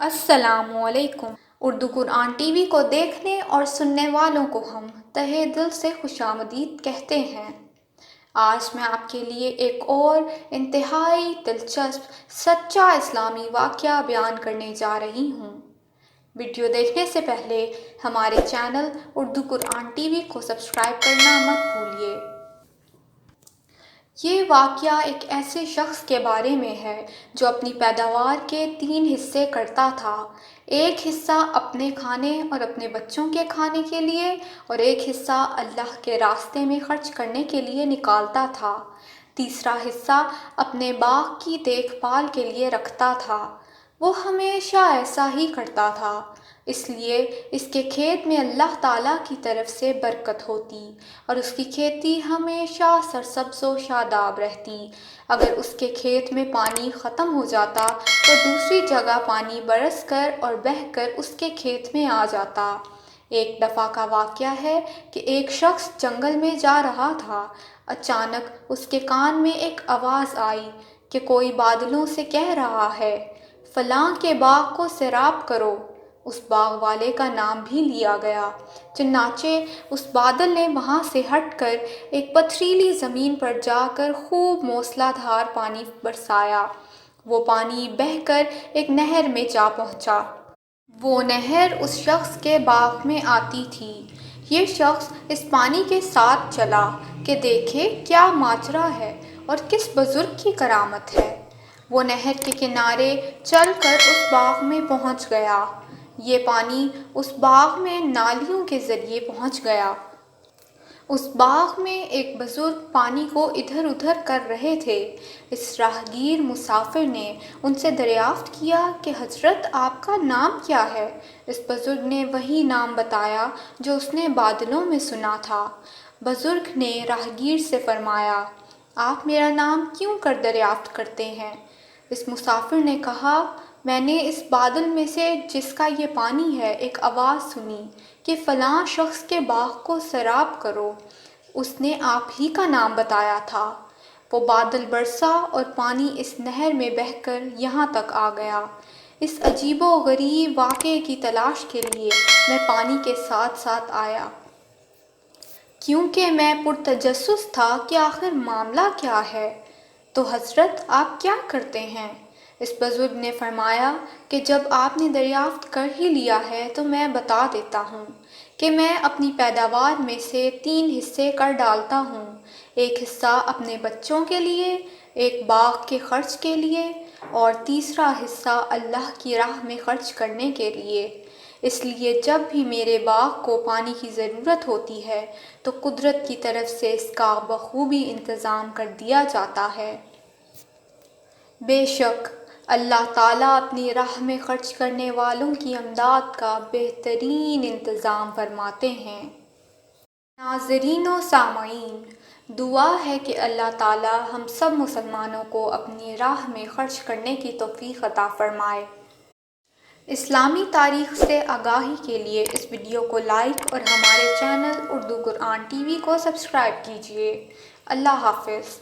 السلام علیکم۔ اردو قرآن T V کو دیکھنے اور سننے والوں کو ہم تہہ دل سے خوش آمدید کہتے ہیں۔ آج میں آپ کے لیے ایک اور انتہائی دلچسپ سچا اسلامی واقعہ بیان کرنے جا رہی ہوں۔ ویڈیو دیکھنے سے پہلے ہمارے چینل اردو قرآن ٹی وی کو سبسکرائب کرنا مت بھولیے۔ یہ واقعہ ایک ایسے شخص کے بارے میں ہے جو اپنی پیداوار کے 3 حصے کرتا تھا۔ ایک حصہ اپنے کھانے اور اپنے بچوں کے کھانے کے لیے اور ایک حصہ اللہ کے راستے میں خرچ کرنے کے لیے نکالتا تھا۔ تیسرا حصہ اپنے باغ کی دیکھ بھال کے لیے رکھتا تھا۔ وہ ہمیشہ ایسا ہی کرتا تھا، اس لیے اس کے کھیت میں اللہ تعالیٰ کی طرف سے برکت ہوتی اور اس کی کھیتی ہمیشہ سرسبز و شاداب رہتی۔ اگر اس کے کھیت میں پانی ختم ہو جاتا تو دوسری جگہ پانی برس کر اور بہہ کر اس کے کھیت میں آ جاتا۔ ایک دفعہ کا واقعہ ہے کہ ایک شخص جنگل میں جا رہا تھا۔ اچانک اس کے کان میں ایک آواز آئی کہ کوئی بادلوں سے کہہ رہا ہے، فلاں کے باغ کو سیراب کرو۔ اس باغ والے کا نام بھی لیا گیا۔ چنانچہ اس بادل نے وہاں سے ہٹ کر ایک پتھریلی زمین پر جا کر خوب موسلا دھار پانی برسایا۔ وہ پانی بہہ کر ایک نہر میں جا پہنچا۔ وہ نہر اس شخص کے باغ میں آتی تھی۔ یہ شخص اس پانی کے ساتھ چلا کہ دیکھے کیا ماجرا ہے اور کس بزرگ کی کرامت ہے۔ وہ نہر کے کنارے چل کر اس باغ میں پہنچ گیا۔ یہ پانی اس باغ میں نالیوں کے ذریعے پہنچ گیا۔ اس باغ میں ایک بزرگ پانی کو ادھر ادھر کر رہے تھے۔ اس راہگیر مسافر نے ان سے دریافت کیا کہ حضرت آپ کا نام کیا ہے؟ اس بزرگ نے وہی نام بتایا جو اس نے بادلوں میں سنا تھا۔ بزرگ نے راہگیر سے فرمایا، آپ میرا نام کیوں کر دریافت کرتے ہیں؟ اس مسافر نے کہا، میں نے اس بادل میں سے جس کا یہ پانی ہے ایک آواز سنی کہ فلاں شخص کے باغ کو سیراب کرو۔ اس نے آپ ہی کا نام بتایا تھا۔ وہ بادل برسا اور پانی اس نہر میں بہہ کر یہاں تک آ گیا۔ اس عجیب و غریب واقعے کی تلاش کے لیے میں پانی کے ساتھ ساتھ آیا، کیونکہ میں پرتجسس تھا کہ آخر معاملہ کیا ہے۔ تو حضرت آپ کیا کرتے ہیں؟ اس بزرگ نے فرمایا کہ جب آپ نے دریافت کر ہی لیا ہے تو میں بتا دیتا ہوں کہ میں اپنی پیداوار میں سے 3 حصے کر ڈالتا ہوں۔ ایک حصہ اپنے بچوں کے لیے، ایک باغ کے خرچ کے لیے اور تیسرا حصہ اللہ کی راہ میں خرچ کرنے کے لیے۔ اس لیے جب بھی میرے باغ کو پانی کی ضرورت ہوتی ہے تو قدرت کی طرف سے اس کا بخوبی انتظام کر دیا جاتا ہے۔ بے شک اللہ تعالیٰ اپنی راہ میں خرچ کرنے والوں کی امداد کا بہترین انتظام فرماتے ہیں۔ ناظرین و سامعین، دعا ہے کہ اللہ تعالیٰ ہم سب مسلمانوں کو اپنی راہ میں خرچ کرنے کی توفیق عطا فرمائے۔ اسلامی تاریخ سے آگاہی کے لیے اس ویڈیو کو لائک اور ہمارے چینل اردو قرآن ٹی وی کو سبسکرائب کیجیے۔ اللہ حافظ۔